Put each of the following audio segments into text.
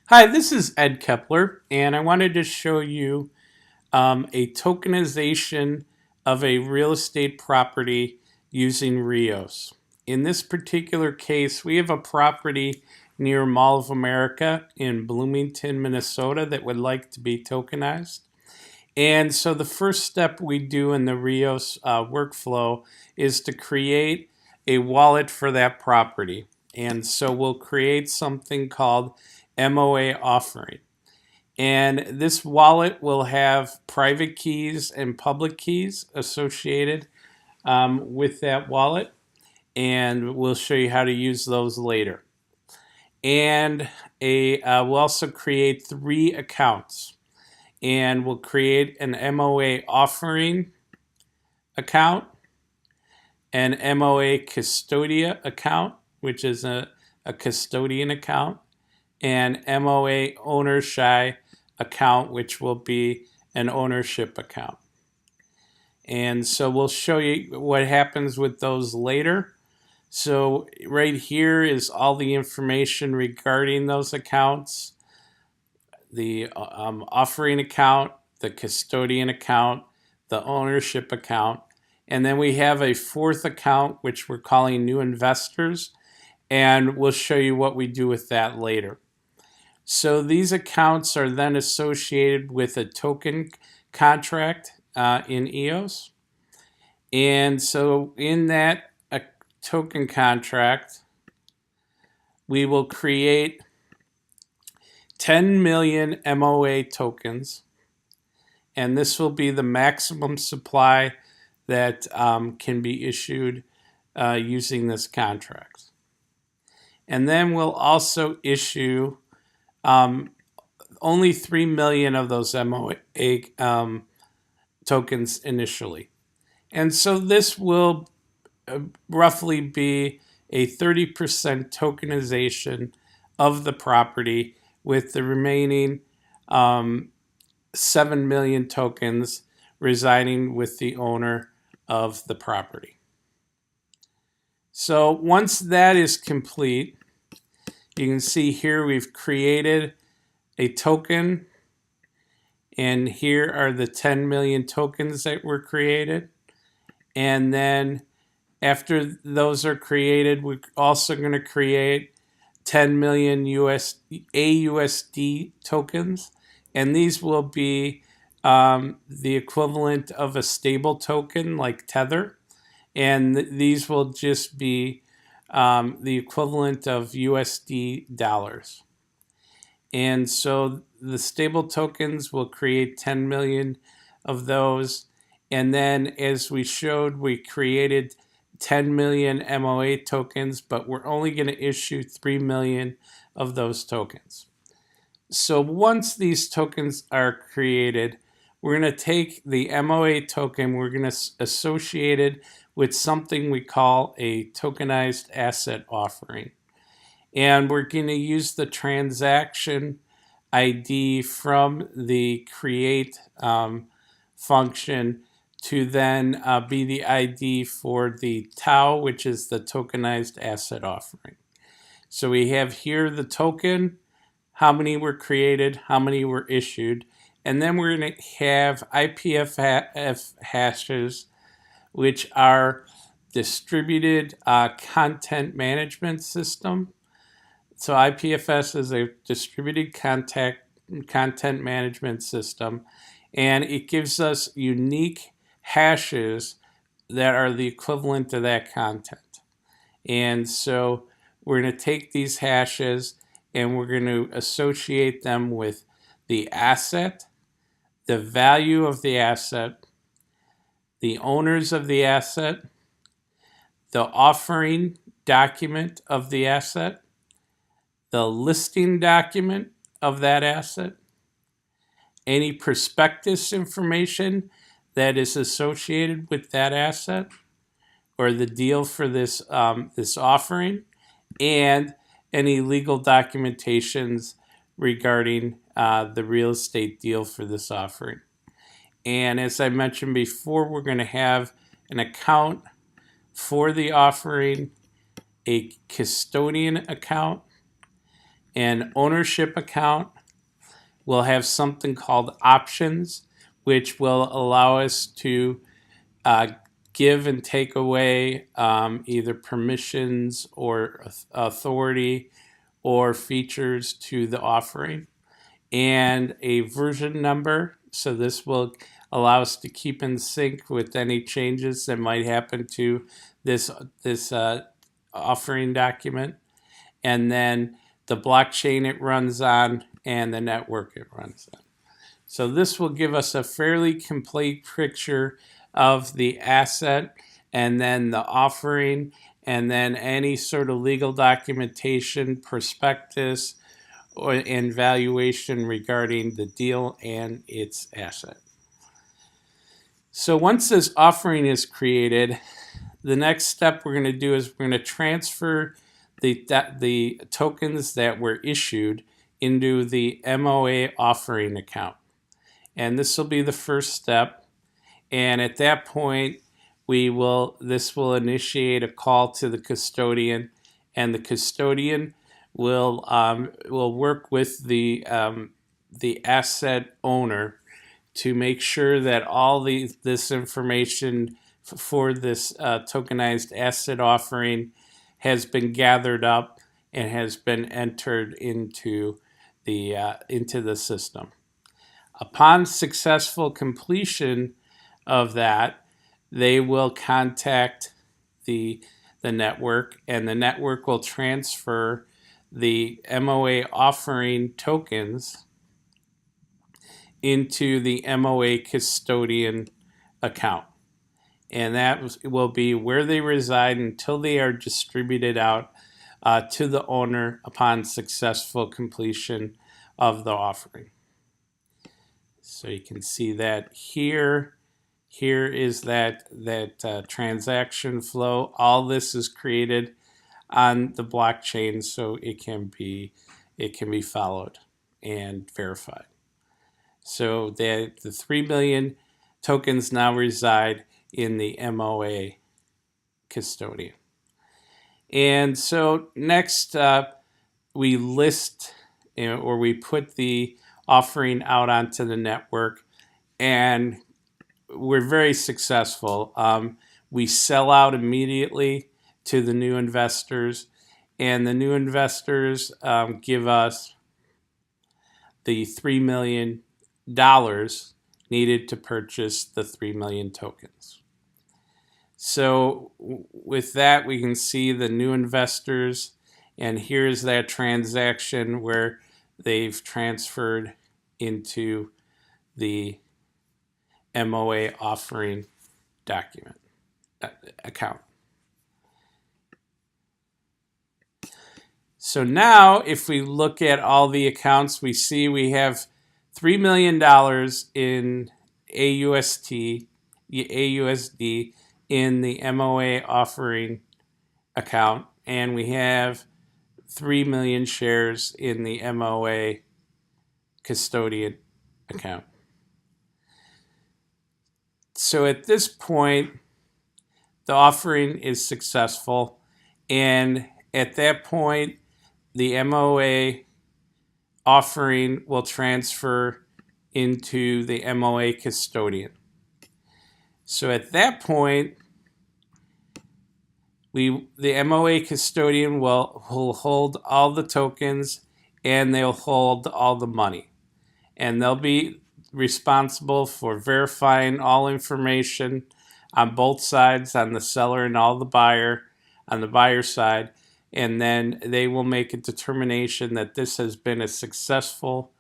Hi, this is Ed Kepler, and I wanted to show you a tokenization of a real estate property using REos. In this particular case, we have a property near Mall of America in Bloomington, Minnesota that would like to be tokenized. And so the first step we do in the REos workflow is to create a wallet for that property. And so we'll create something called MOA offering. And this wallet will have private keys and public keys associated with that wallet. And we'll show you how to use those later. And we'll also create 3 accounts. And we'll create an MOA offering account, an MOA custodia account, which is a custodian account, and MOA ownership account, which will be an ownership account. And so we'll show you what happens with those later. So right here is all the information regarding those accounts: the offering account, the custodian account, the ownership account, and then we have a 4th account which we're calling new investors, and we'll show you what we do with that later. So these accounts are then associated with a token contract in EOS. And so in that token contract, we will create 10 million MOA tokens. And this will be the maximum supply that can be issued using this contract. And then we'll also issue only 3 million of those MOA tokens initially. And so this will roughly be a 30% tokenization of the property, with the remaining 7 million tokens residing with the owner of the property. So once that is complete, you can see here we've created a token, and here are the 10 million tokens that were created. And then after those are created, we're also going to create 10 million AUSD tokens, and these will be the equivalent of a stable token like Tether, and these will just be the equivalent of USD dollars. And so the stable tokens will create 10 million of those. And then, as we showed, we created 10 million MOA tokens, but we're only going to issue 3 million of those tokens. So once these tokens are created, we're going to take the MOA token, we're going to associate it with something we call a tokenized asset offering. And we're going to use the transaction ID from the create function to then be the ID for the TAO, which is the tokenized asset offering. So we have here the token, how many were created, how many were issued, and then we're going to have IPFS hashes, which are distributed content management system. So IPFS is a distributed content management system, and it gives us unique hashes that are the equivalent to that content. And so we're going to take these hashes and we're going to associate them with the asset, the value of the asset, the owners of the asset, the offering document of the asset, the listing document of that asset, any prospectus information that is associated with that asset or the deal for this offering, and any legal documentations regarding the real estate deal for this offering. And as I mentioned before, we're going to have an account for the offering, a custodian account, An ownership account will have something called options, which will allow us to give and take away either permissions or authority or features to the offering, and a version number. So this will allow us to keep in sync with any changes that might happen to this offering document, and then the blockchain it runs on and the network it runs on. So this will give us a fairly complete picture of the asset and then the offering and then any sort of legal documentation, prospectus, and valuation regarding the deal and its asset. So once this offering is created, the next step we're going to do is we're going to transfer the tokens that were issued into the MOA offering account. And this will be the first step. And at that point, this will initiate a call to the custodian, and the custodian will work with the asset owner to make sure that all this information for this tokenized asset offering has been gathered up and has been entered into the system. Upon successful completion of that, they will contact the network, and the network will transfer the MOA offering tokens into the MOA custodian account. And that will be where they reside until they are distributed out to the owner upon successful completion of the offering. So you can see that here. Here is that transaction flow. All this is created on the blockchain, so it can be followed and verified. So the 3 million tokens now reside in the MOA custodian. And so next, we list or we put the offering out onto the network, and we're very successful. We sell out immediately to the new investors, and the new investors give us the $3 million needed to purchase the 3 million tokens. So with that, we can see the new investors, and here's that transaction where they've transferred into the MOA offering document account. So now if we look at all the accounts, we see we have $3 million in AUSD in the MOA offering account, and we have 3 million shares in the MOA custodian account. So at this point, the offering is successful, and at that point, the MOA offering will transfer into the MOA custodian. So at that point, the MOA custodian will hold all the tokens, and they'll hold all the money, and they'll be responsible for verifying all information on both sides, on the seller and all the buyer, on the buyer side, and then they will make a determination that this has been a successful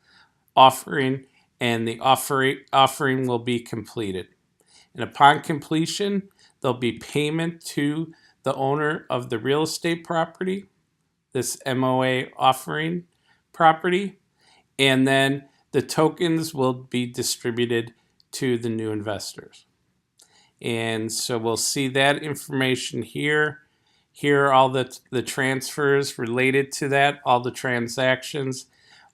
offering, and the offering will be completed. And upon completion, there'll be payment to the owner of the real estate property, this MOA offering property, and then the tokens will be distributed to the new investors. And so we'll see that information here. Here are all the transfers related to that, all the transactions.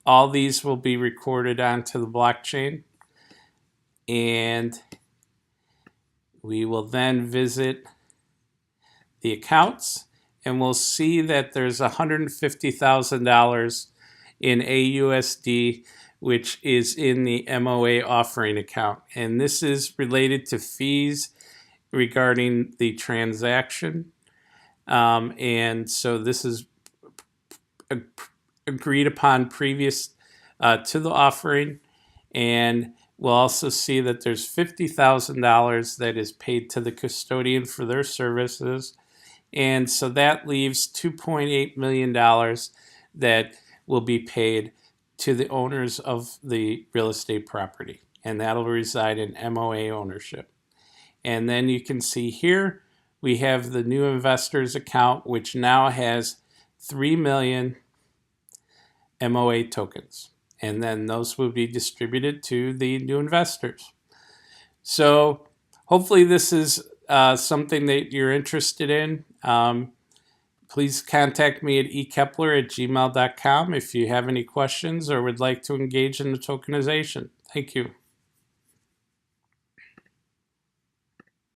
All these will be recorded onto the blockchain. And we will then visit the accounts, and we'll see that there's $150,000 in AUSD, which is in the MOA offering account. And this is related to fees regarding the transaction. And so this is agreed upon previous to the offering. And we'll also see that there's $50,000 that is paid to the custodian for their services. And so that leaves $2.8 million that will be paid to the owners of the real estate property. And that'll reside in MOA ownership. And then you can see here, we have the new investors account, which now has 3 million MOA tokens. And then those will be distributed to the new investors. So hopefully this is something that you're interested in. Please contact me at ekepler@gmail.com if you have any questions or would like to engage in the tokenization. Thank you.